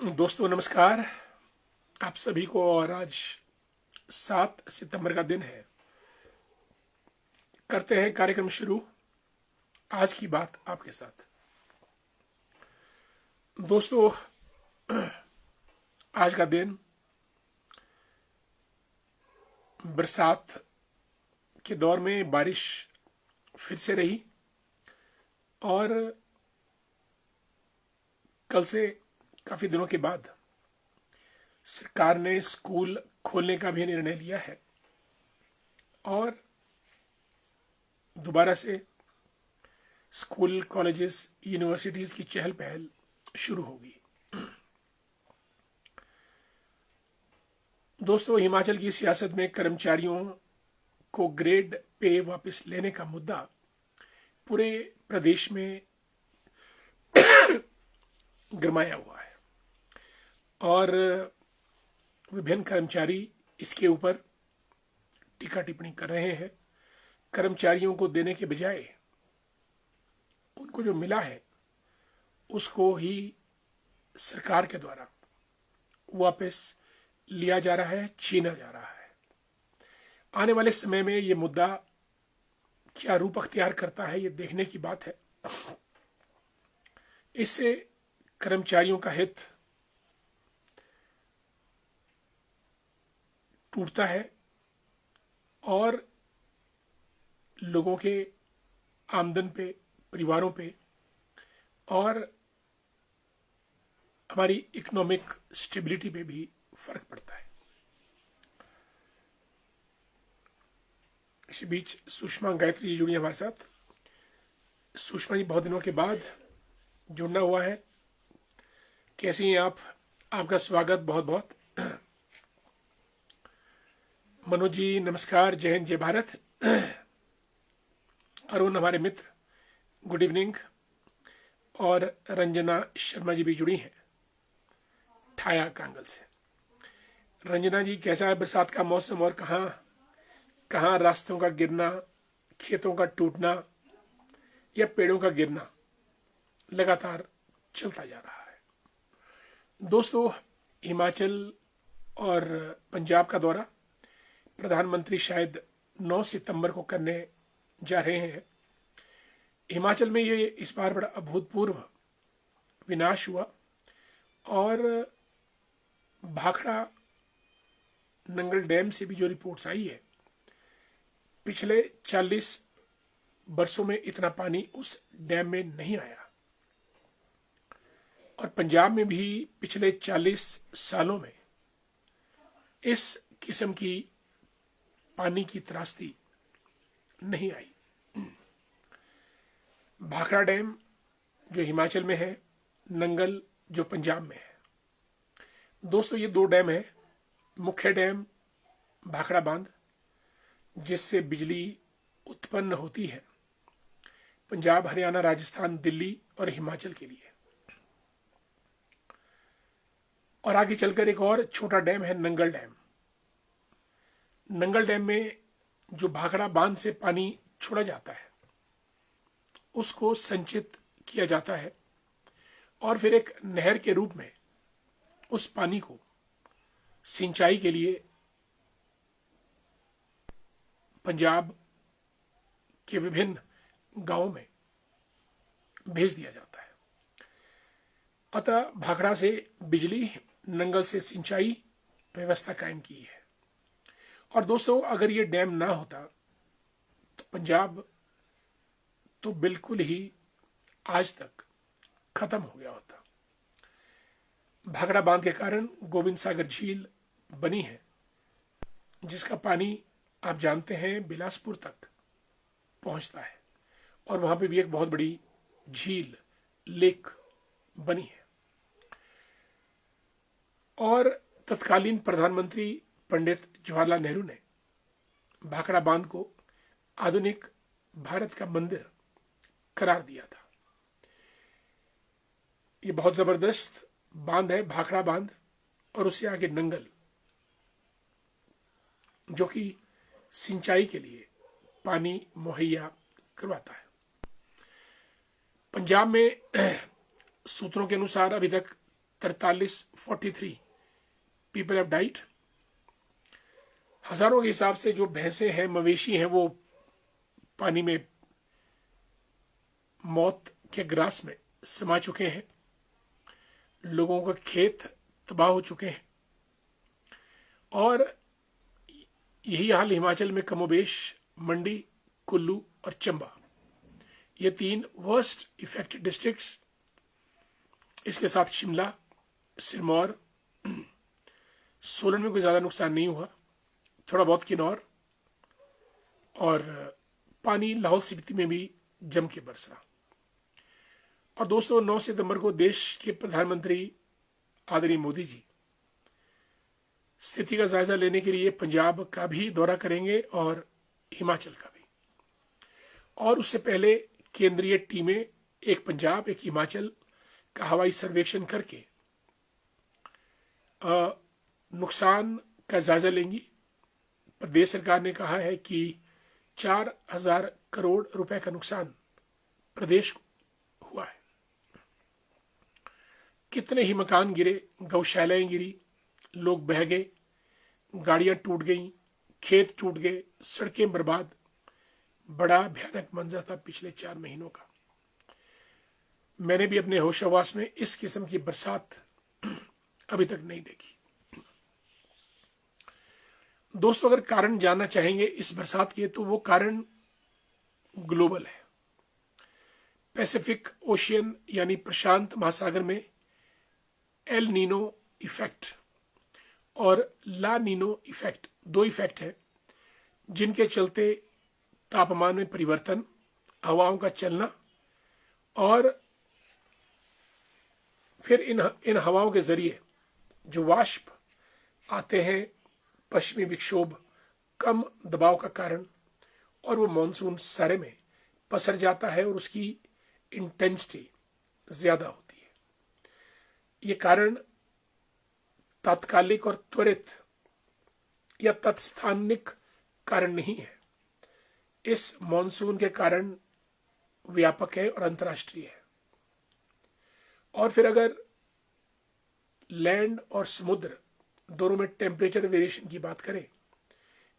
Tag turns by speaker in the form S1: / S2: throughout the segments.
S1: दोस्तों नमस्कार। आप सभी को। और आज 7 सितंबर का दिन है। करते हैं कार्यक्रम शुरू। आज की बात आपके साथ। दोस्तों, आज का दिन बरसात के दौर में बारिश फिर से रही और कल से काफी दिनों के बाद सरकार ने स्कूल खोलने का भी निर्णय लिया है और दोबारा से स्कूल, कॉलेजेस, यूनिवर्सिटीज की चहल पहल शुरू होगी। दोस्तों, हिमाचल की सियासत में कर्मचारियों को ग्रेड पे वापस लेने का मुद्दा पूरे प्रदेश में गरमाया हुआ है और विभिन्न कर्मचारी इसके ऊपर टीका टिप्पणी कर रहे हैं। कर्मचारियों को देने के बजाय उनको जो मिला है उसको ही सरकार के द्वारा वापस लिया जा रहा है, छीना जा रहा है। आने वाले समय में ये मुद्दा क्या रूप अख्तियार करता है, ये देखने की बात है। इससे कर्मचारियों का हित टूटता है और लोगों के आमदन पे, परिवारों पे और हमारी इकोनॉमिक स्टेबिलिटी पे भी फर्क पड़ता है। इसी बीच सुषमा गायत्री जी जुड़ी हमारे साथ। सुषमा जी, बहुत दिनों के बाद जुड़ना हुआ है। कैसी हैं आप? आपका स्वागत बहुत बहुत। मनोज जी नमस्कार, जय हिंद, जय भारत। अरुण हमारे मित्र, गुड इवनिंग। और रंजना शर्मा जी भी जुड़ी हैं ठाया कांगल से। रंजना जी, कैसा है बरसात का मौसम और कहां रास्तों का गिरना, खेतों का टूटना या पेड़ों का गिरना लगातार चलता जा रहा है। दोस्तों, हिमाचल और पंजाब का दौरा प्रधानमंत्री शायद 9 सितंबर को करने जा रहे हैं। हिमाचल में ये इस बार बड़ा अभूतपूर्व विनाश हुआ और भाखड़ा नंगल डैम से भी जो रिपोर्ट्स आई है, पिछले 40 वर्षों में इतना पानी उस डैम में नहीं आया। और पंजाब में भी पिछले 40 सालों में इस किस्म की पानी की त्रासदी नहीं आई। भाखड़ा डैम जो हिमाचल में है, नंगल जो पंजाब में है। दोस्तों, ये 2 डैम है। मुख्य डैम भाखड़ा बांध, जिससे बिजली उत्पन्न होती है पंजाब, हरियाणा, राजस्थान, दिल्ली और हिमाचल के लिए। और आगे चलकर एक और छोटा डैम है नंगल डैम। नंगल डैम में जो भाखड़ा बांध से पानी छोड़ा जाता है उसको संचित किया जाता है और फिर एक नहर के रूप में उस पानी को सिंचाई के लिए पंजाब के विभिन्न गांवों में भेज दिया जाता है। अतः भाखड़ा से बिजली, नंगल से सिंचाई व्यवस्था कायम की है। और दोस्तों, अगर ये डैम ना होता तो पंजाब तो बिल्कुल ही आज तक खत्म हो गया होता। भाखड़ा बांध के कारण गोविंद सागर झील बनी है, जिसका पानी आप जानते हैं बिलासपुर तक पहुंचता है और वहां पे भी एक बहुत बड़ी झील, लेक बनी है। और तत्कालीन प्रधानमंत्री पंडित जवाहरलाल नेहरू ने भाखड़ा बांध को आधुनिक भारत का मंदिर करार दिया था। ये बहुत जबरदस्त बांध है, भाखड़ा बांध, और उससे आगे नंगल, जो कि सिंचाई के लिए पानी मुहैया करवाता है। पंजाब में सूत्रों के अनुसार अभी तक 43 पीपल हैव डाइड। हजारों के हिसाब से जो भैंसे हैं, मवेशी हैं, वो पानी में मौत के ग्रास में समा चुके हैं। लोगों का खेत तबाह हो चुके हैं। और यही हाल हिमाचल में कमोबेश मंडी, कुल्लू और चंबा, ये 3 वर्स्ट इफेक्टेड डिस्ट्रिक्ट्स। इसके साथ शिमला, सिरमौर, सोलन में कोई ज्यादा नुकसान नहीं हुआ, थोड़ा बहुत किन्नौर, और पानी लाहौल स्पीति में भी जम के बरसा। और दोस्तों, 9 सितंबर को देश के प्रधानमंत्री आदरणीय मोदी जी स्थिति का जायजा लेने के लिए पंजाब का भी दौरा करेंगे और हिमाचल का भी। और उससे पहले केंद्रीय टीमें एक पंजाब एक हिमाचल का हवाई सर्वेक्षण करके नुकसान का जायजा लेंगी। प्रदेश सरकार ने कहा है कि 4,000 करोड़ रुपए का नुकसान प्रदेश को हुआ है। कितने ही मकान गिरे, गौशालाएं गिरी, लोग बह गए, गाड़ियां टूट गईं, खेत टूट गए, सड़कें बर्बाद। बड़ा भयानक मंजर था पिछले 4 महीनों का। मैंने भी अपने होशावास में इस किस्म की बरसात अभी तक नहीं देखी। दोस्तों, अगर कारण जानना चाहेंगे इस बरसात के, तो वो कारण ग्लोबल है। पैसिफिक ओशियन यानी प्रशांत महासागर में एल नीनो इफेक्ट और ला नीनो इफेक्ट, 2 इफेक्ट है, जिनके चलते तापमान में परिवर्तन, हवाओं का चलना, और फिर इन हवाओं के जरिए जो वाष्प आते हैं, पश्चिमी विक्षोभ कम दबाव का कारण, और वो मॉनसून सारे में पसर जाता है और उसकी इंटेंसिटी ज्यादा होती है। ये कारण तात्कालिक और त्वरित या तत्स्थानिक कारण नहीं है। इस मॉनसून के कारण व्यापक है और अंतर्राष्ट्रीय है। और फिर अगर लैंड और समुद्र दोनों में टेम्परेचर वेरिएशन की बात करें,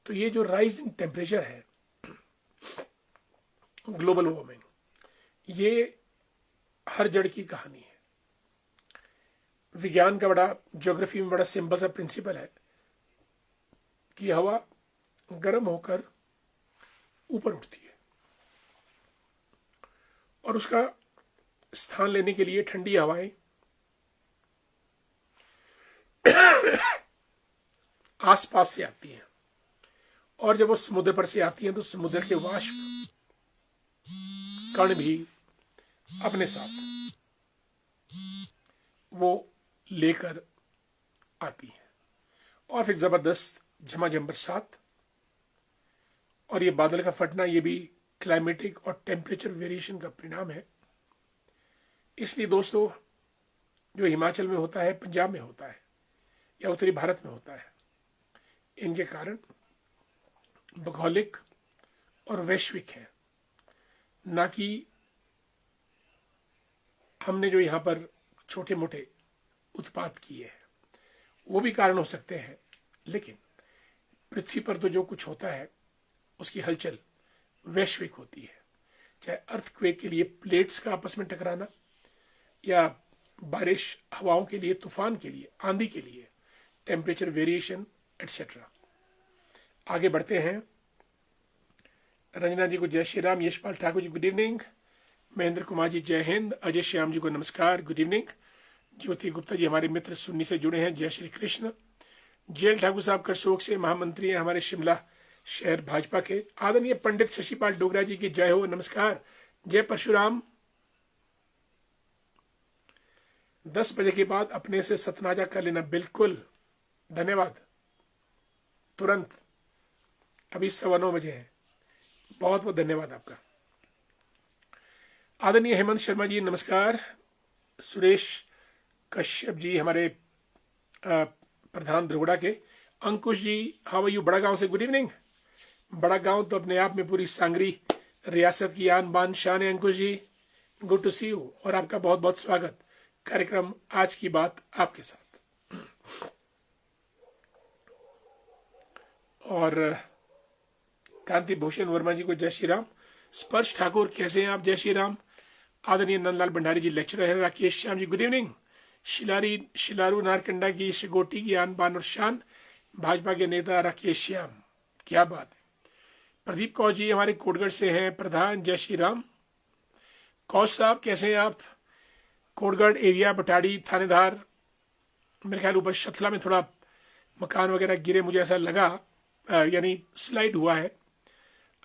S1: तो ये जो राइज इन टेम्परेचर है, ग्लोबल वार्मिंग, ये हर जड़ की कहानी है। विज्ञान का बड़ा, ज्योग्राफी में बड़ा सिंपल सा प्रिंसिपल है कि हवा गर्म होकर ऊपर उठती है और उसका स्थान लेने के लिए ठंडी हवाएं आसपास से आती हैं, और जब वो समुद्र पर से आती हैं तो समुद्र के वाष्प कण भी अपने साथ वो लेकर आती है, और फिर जबरदस्त झमाझम बरसात। और ये बादल का फटना, ये भी क्लाइमेटिक और टेम्परेचर वेरिएशन का परिणाम है। इसलिए दोस्तों, जो हिमाचल में होता है, पंजाब में होता है, या उत्तरी भारत में होता है, इनके कारण भौगोलिक और वैश्विक है, ना कि हमने जो यहां पर छोटे मोटे उत्पाद किए हैं। वो भी कारण हो सकते हैं, लेकिन पृथ्वी पर तो जो कुछ होता है उसकी हलचल वैश्विक होती है। चाहे अर्थक्वेक के लिए प्लेट्स का आपस में टकराना, या बारिश, हवाओं के लिए, तूफान के लिए, आंधी के लिए, टेम्परेचर वेरिएशन एटसेट्रा। आगे बढ़ते हैं। रंजना जी को जय श्री राम, यशपाल ठाकुर जी गुड इवनिंग, महेंद्र कुमार जी जय हिंद, अजय श्याम जी को नमस्कार, गुड इवनिंग। ज्योति गुप्ता जी हमारे मित्र सुन्नी से जुड़े हैं, जय श्री कृष्ण। जेएल ठाकुर साहब करसोग से महामंत्री हैं हमारे शिमला शहर भाजपा के। आदरणीय पंडित शशिपाल डोगरा जी की जय हो, नमस्कार, जय परशुराम। 10 बजे के बाद अपने से सतनाजा कर लेना, बिल्कुल, धन्यवाद, तुरंत, अभी 9:15 बजे है, बहुत बहुत धन्यवाद आपका। आदरणीय हेमंत शर्मा जी नमस्कार। सुरेश कश्यप जी हमारे प्रधान द्रगुड़ा के। अंकुश जी हाउ आर यू, बड़ा गांव से गुड इवनिंग। बड़ा गांव तो अपने आप में पूरी सांगरी रियासत की आन बान शान है। अंकुश जी गुड टू सी यू, और आपका बहुत बहुत स्वागत। कार्यक्रम आज की बात आपके साथ। और कांति भूषण वर्मा जी को जय श्री राम। स्पर्श ठाकुर कैसे हैं आप? जय श्री राम। आदरणीय नंदलाल भंडारी जी लेक्चरर है। Rakesh Shyam ji good evening. शिलारू नारकंडा की शिगोटी की आन बान और शान, भाजपा के नेता राकेश श्याम, क्या बात है। प्रदीप कौर जी हमारे कोटगढ़ से हैं प्रधान, जय श्री राम। कौश साहब कैसे हैं आप? कोटगढ़ एरिया बटाड़ी थानेदार। मेरे ख्याल ऊपर शथला में थोड़ा मकान वगैरह गिरे, मुझे ऐसा लगा, यानी स्लाइड हुआ है,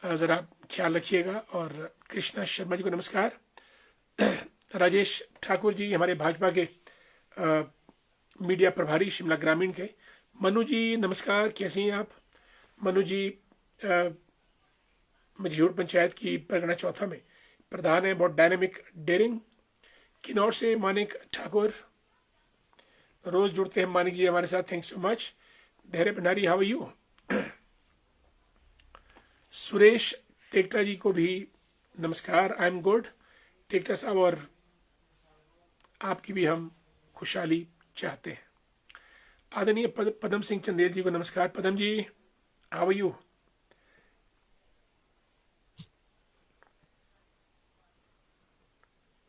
S1: जरा ख्याल रखिएगा। और कृष्णा शर्मा जी को नमस्कार। राजेश ठाकुर जी हमारे भाजपा के मीडिया प्रभारी शिमला ग्रामीण के। मनु जी नमस्कार, कैसी हैं आप? मनु जी मझियोड़ पंचायत की परगना चौथा में प्रधान है, बहुत डायनेमिक डेयरिंग। किन्नौर से मानिक ठाकुर रोज जुड़ते हैं मानिक जी हमारे साथ, thank so much. Dhairya Bhandari how are you? Suresh Tekta ji को भी नमस्कार, आई एम गुड टेक्टा साहब, और आपकी भी हम खुशहाली चाहते हैं। आदरणीय पदम सिंह चंदेल जी को नमस्कार। पदम जी हाउ आर यू?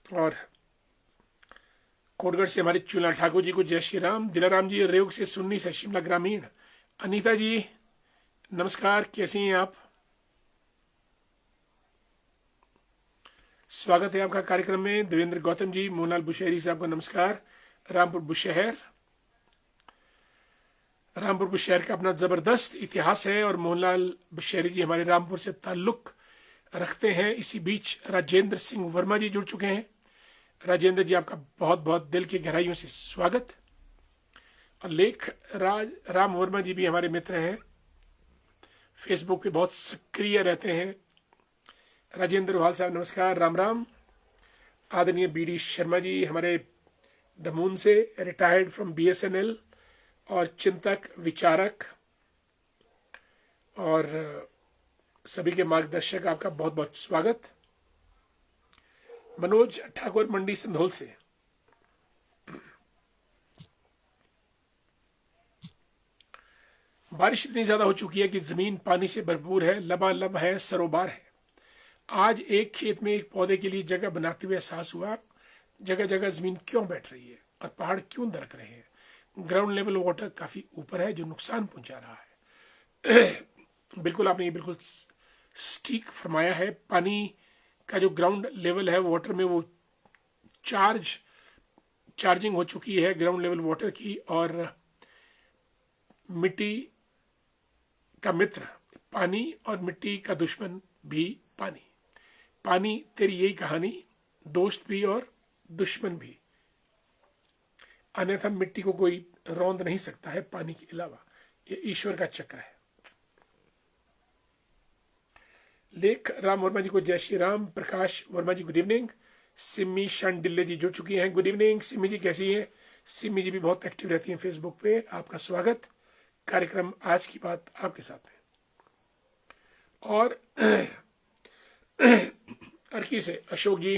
S1: और कोटगढ़ से हमारे चूला ठाकुर जी को जय श्री राम। दिलाराम जी रेउग से सुन्नी से शिमला ग्रामीण। अनीता जी नमस्कार, कैसी हैं आप? स्वागत है आपका कार्यक्रम में। देवेंद्र गौतम जी, मोहनलाल बुशहरी साहब को नमस्कार। रामपुर बुशहर का अपना जबरदस्त इतिहास है और मोहनलाल बुशहरी जी हमारे रामपुर से ताल्लुक रखते हैं। इसी बीच राजेंद्र सिंह वर्मा जी जुड़ चुके हैं। राजेंद्र जी आपका बहुत बहुत दिल की गहराइयों से स्वागत। और लेख राम वर्मा जी भी हमारे मित्र हैं, फेसबुक पे बहुत सक्रिय रहते हैं। राजेंद्र वाल साहब नमस्कार, राम राम। आदरणीय बीडी शर्मा जी हमारे दमून से, रिटायर्ड फ्रॉम बीएसएनएल और चिंतक विचारक और सभी के मार्गदर्शक, आपका बहुत बहुत स्वागत। मनोज ठाकुर मंडी संधोल से। बारिश इतनी ज्यादा हो चुकी है कि जमीन पानी से भरपूर है, लबालब है, सरोबार है। आज एक खेत में एक पौधे के लिए जगह बनाते हुए एहसास हुआ, जगह जगह जमीन क्यों बैठ रही है और पहाड़ क्यों दरक रहे हैं। ग्राउंड लेवल वाटर काफी ऊपर है जो नुकसान पहुंचा रहा है। बिल्कुल आपने ये बिल्कुल स्टीक फरमाया है। पानी का जो ग्राउंड लेवल है वाटर में, वो चार्जिंग हो चुकी है ग्राउंड लेवल वाटर की। और मिट्टी का मित्र पानी और मिट्टी का दुश्मन भी पानी। पानी तेरी यही कहानी, दोस्त भी और दुश्मन भी। अन्यथा मिट्टी को कोई रौंद नहीं सकता है पानी के अलावा। ये ईश्वर का चक्र है। लेख राम वर्मा जी को जय श्री राम। प्रकाश वर्मा जी गुड इवनिंग। सिमी शांडिल्ले जी जुड़ चुकी हैं, गुड इवनिंग। सिमी जी कैसी हैं? सिमी जी भी बहुत एक्टिव रहती हैं फेसबुक पे, आपका स्वागत। कार्यक्रम आज की बात आपके साथ है। और अर्की से अशोक जी,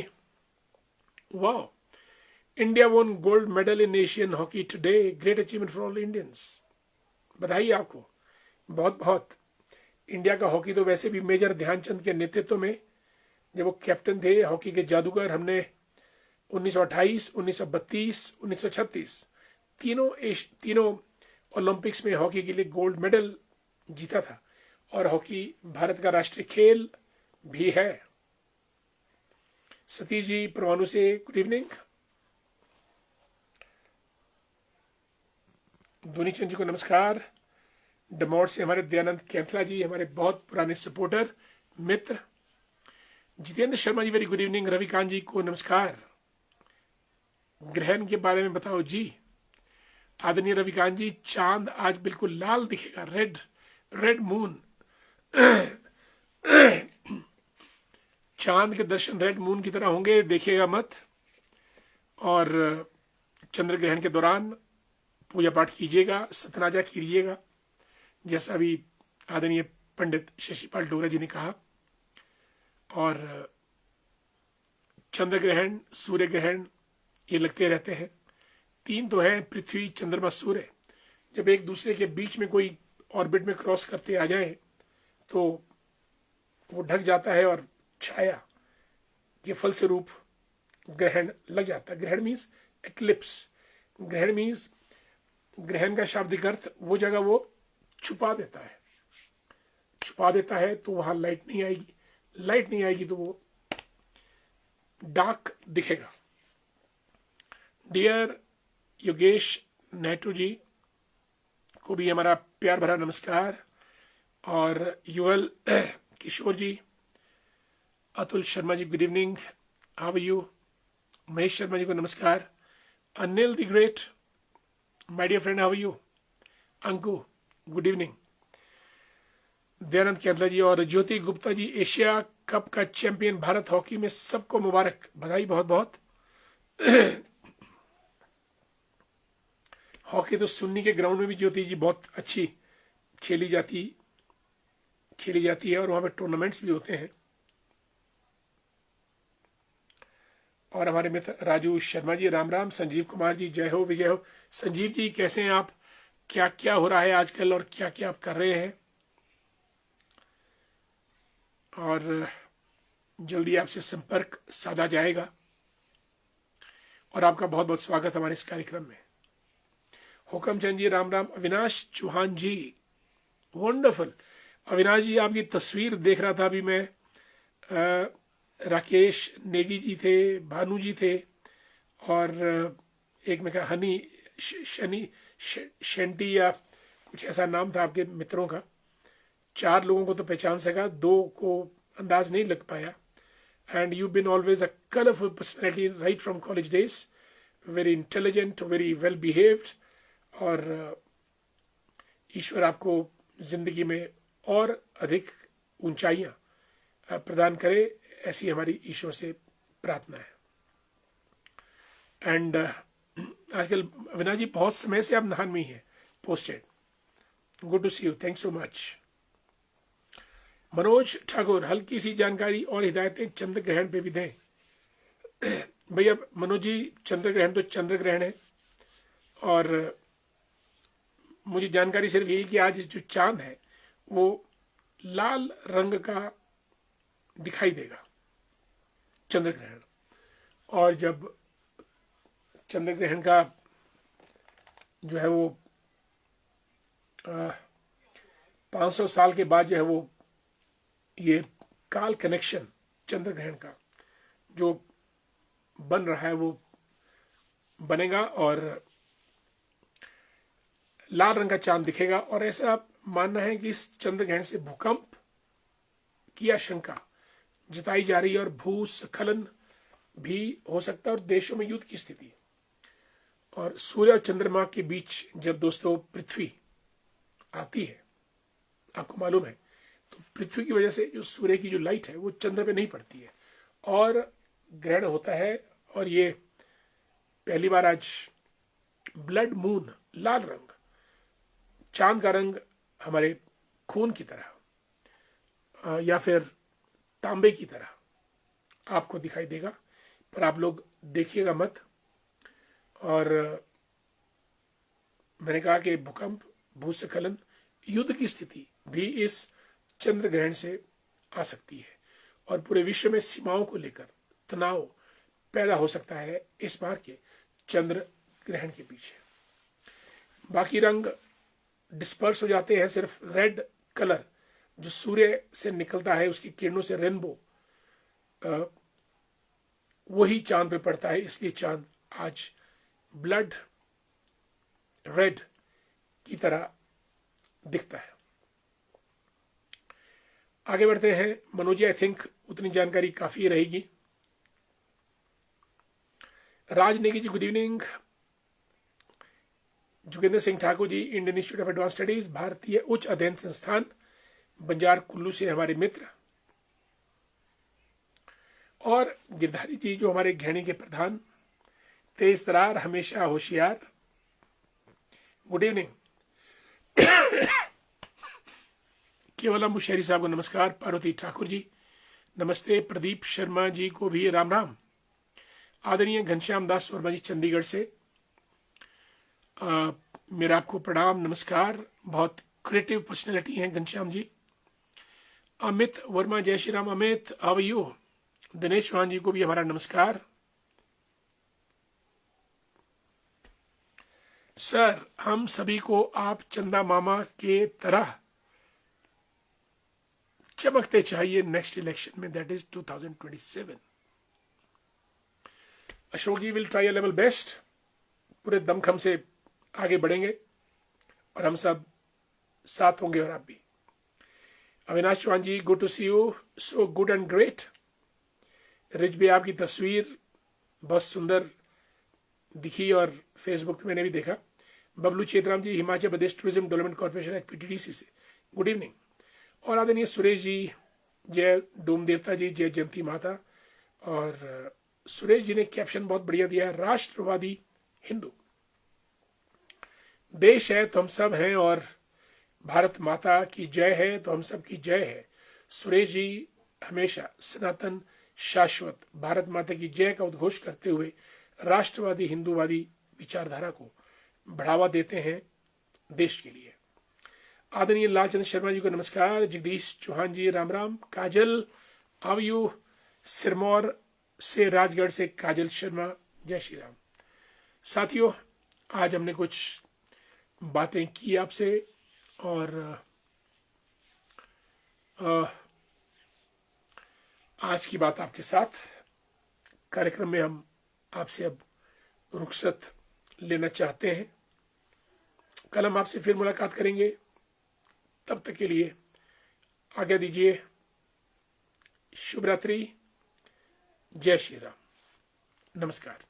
S1: वाह, इंडिया वोन gold medal in Asian hockey today, great achievement for all Indians. बधाई आपको बहुत बहुत। इंडिया का हॉकी तो वैसे भी मेजर ध्यानचंद के नेतृत्व में, जब वो कैप्टन थे हॉकी के जादूगर, हमने 1928, 1932, 1936 तीनों ओलंपिक्स में हॉकी के लिए गोल्ड मेडल जीता था। और हॉकी भारत का राष्ट्रीय खेल भी है। सतीश जी परवाणु से गुड इवनिंग। दुनीचंद जी को नमस्कार। डमोर से हमारे दयानंद कैंथला जी हमारे बहुत पुराने सपोर्टर मित्र। Jitendra Sharma ji very good evening. Ravikant जी को नमस्कार। ग्रहण के बारे में बताओ जी। आदरणीय रविकांत जी, चांद आज बिल्कुल लाल दिखेगा, रेड मून। चांद के दर्शन रेड मून की तरह होंगे, देखिएगा मत। और चंद्र ग्रहण के दौरान पूजा पाठ कीजिएगा, सतनाजा कीजिएगा, जैसा भी आदरणीय पंडित शशिपाल डोगरा जी ने कहा। और चंद्र ग्रहण, सूर्य ग्रहण ये लगते रहते हैं। 3 तो है पृथ्वी, चंद्रमा, सूर्य। जब एक दूसरे के बीच में कोई ऑर्बिट में क्रॉस करते आ जाए तो वो ढक जाता है और छाया के फलस्वरूप ग्रहण लग जाता है। ग्रहण मीन्स एक्लिप्स। ग्रहण मीन्स, ग्रहण का शाब्दिक अर्थ वो जगह वो छुपा देता है। छुपा देता है तो वहां लाइट नहीं आएगी, लाइट नहीं आएगी तो वो डार्क दिखेगा। डियर योगेश नेटू जी को भी हमारा प्यार भरा नमस्कार, और Yugal Kishore ji, Atul Sharma ji good evening, how are you. Mahesh Sharma ji को नमस्कार। Anil the great, my dear friend, how are you. Anku good evening. Dayanand Ketla ji और ज्योति गुप्ता जी, एशिया कप का चैंपियन भारत हॉकी में, सबको मुबारक, बधाई बहुत बहुत। हॉकी तो सुन्नी के ग्राउंड में भी ज्योति जी बहुत अच्छी खेली जाती है और वहां पे टूर्नामेंट्स भी होते हैं। और हमारे मित्र राजू शर्मा जी, राम राम। संजीव कुमार जी, जय हो विजय हो। संजीव जी कैसे हैं आप, क्या क्या हो रहा है आजकल और क्या क्या आप कर रहे हैं, और जल्दी आपसे संपर्क साधा जाएगा। और आपका बहुत बहुत स्वागत हमारे इस कार्यक्रम में। हुकम चंद जी, राम राम। अविनाश चौहान जी, वंडरफुल। अविनाश जी आपकी तस्वीर देख रहा था अभी मैं, राकेश नेगी जी थे, भानु जी थे, और एक में कहा हनी शनि शेंटी या कुछ ऐसा नाम था आपके मित्रों का। 4 लोगों को तो पहचान सका, 2 को अंदाज नहीं लग पाया। And you been always a colourful personality right from college days, very intelligent, very well behaved, और ईश्वर आपको जिंदगी में और अधिक ऊंचाइयां प्रदान करे, ऐसी हमारी ईश्वर से प्रार्थना है। एंड आजकल अविनाश जी बहुत समय से आप नाहन में ही है posted, good to see you, thanks so much. Manoj Thakur, हल्की सी जानकारी और हिदायतें चंद्र ग्रहण पे भी दें। भैया मनोज जी, चंद्र ग्रहण तो चंद्र ग्रहण है, और मुझे जानकारी सिर्फ यही कि आज जो चांद है वो लाल रंग का दिखाई देगा, चंद्र ग्रहण। और जब चंद्र ग्रहण का जो है वो 500 साल के बाद जो है वो ये काल कनेक्शन चंद्र ग्रहण का जो बन रहा है वो बनेगा, और लाल रंग का चांद दिखेगा। और ऐसा मानना है कि इस चंद्र ग्रहण से भूकंप की आशंका जताई जा रही है, और भूस्खलन भी हो सकता है, और देशों में युद्ध की स्थिति। और सूर्य और चंद्रमा के बीच जब दोस्तों पृथ्वी आती है, आपको मालूम है, तो पृथ्वी की वजह से जो सूर्य की जो लाइट है वो चंद्र पे नहीं पड़ती है, और ग्रहण होता है। और ये पहली बार आज ब्लड मून, लाल रंग, चांद का रंग हमारे खून की तरह या फिर तांबे की तरह आपको दिखाई देगा, पर आप लोग देखिएगा मत। और मैंने कहा कि भूकंप, भूस्खलन, युद्ध की स्थिति भी इस चंद्र ग्रहण से आ सकती है, और पूरे विश्व में सीमाओं को लेकर तनाव पैदा हो सकता है इस बार के चंद्र ग्रहण के पीछे। बाकी रंग डिस्पर्स हो जाते हैं, सिर्फ रेड कलर जो सूर्य से निकलता है उसकी किरणों से, रेनबो, वही चांद पे पड़ता है, इसलिए चांद आज ब्लड रेड की तरह दिखता है। आगे बढ़ते हैं। मनोज, आई थिंक उतनी जानकारी काफी रहेगी। Raj Negi ji good evening. Jogendra Singh Thakur ji, Indian institute of advance studies, भारतीय उच्च अध्ययन संस्थान, बंजार कुल्लू से हमारे मित्र। और गिरधारी जी जो हमारे घैणी के प्रधान, तेज तरार, हमेशा होशियार, गुड इवनिंग। केवलम मुशहरी साहब को नमस्कार। पार्वती ठाकुर जी नमस्ते। प्रदीप शर्मा जी को भी राम राम। आदरणीय घनश्याम दास वर्मा जी चंडीगढ़ से, मेरा आपको प्रणाम, नमस्कार। बहुत क्रिएटिव पर्सनैलिटी हैं घनश्याम जी। अमित वर्मा, जय Shri Ram. Amit, how are you? Dinesh Chauhan ji को भी हमारा नमस्कार। सर, हम सभी को आप चंदा मामा के तरह चमकते चाहिए नेक्स्ट इलेक्शन में, that is 2027। Ashok ji will try a level best, पूरे दमखम से आगे बढ़ेंगे और हम सब साथ होंगे, और आप भी। Avinash Chauhan ji, good to see you, so good and great. Rich भी, आपकी तस्वीर बहुत सुंदर दिखी और फेसबुक पे मैंने भी देखा। बबलू चेतराम जी, Himachal Pradesh tourism development corporation PTDC से, गुड इवनिंग। और आदरणीय सुरेश जी, जय डोम देवता जी, जय जयंती माता। और सुरेश जी ने कैप्शन बहुत बढ़िया दिया है, राष्ट्रवादी हिंदू। देश है तो हम सब हैं, और भारत माता की जय है तो हम सब की जय है। सुरेश जी हमेशा सनातन शाश्वत भारत माता की जय का उद्घोष करते हुए राष्ट्रवादी हिंदूवादी विचारधारा को बढ़ावा देते हैं देश के लिए। आदरणीय लालचंद शर्मा जी को नमस्कार। जगदीश चौहान जी, राम राम। काजल, हाउ यू? सिरमौर से, राजगढ़ से काजल शर्मा, जय श्री राम। साथियों, आज हमने कुछ बातें की आपसे, और आज की बात आपके साथ कार्यक्रम में हम आपसे अब रुखसत लेना चाहते हैं। कल हम आपसे फिर मुलाकात करेंगे, तब तक के लिए आज्ञा दीजिए। शुभ रात्रि, जय श्री राम, नमस्कार।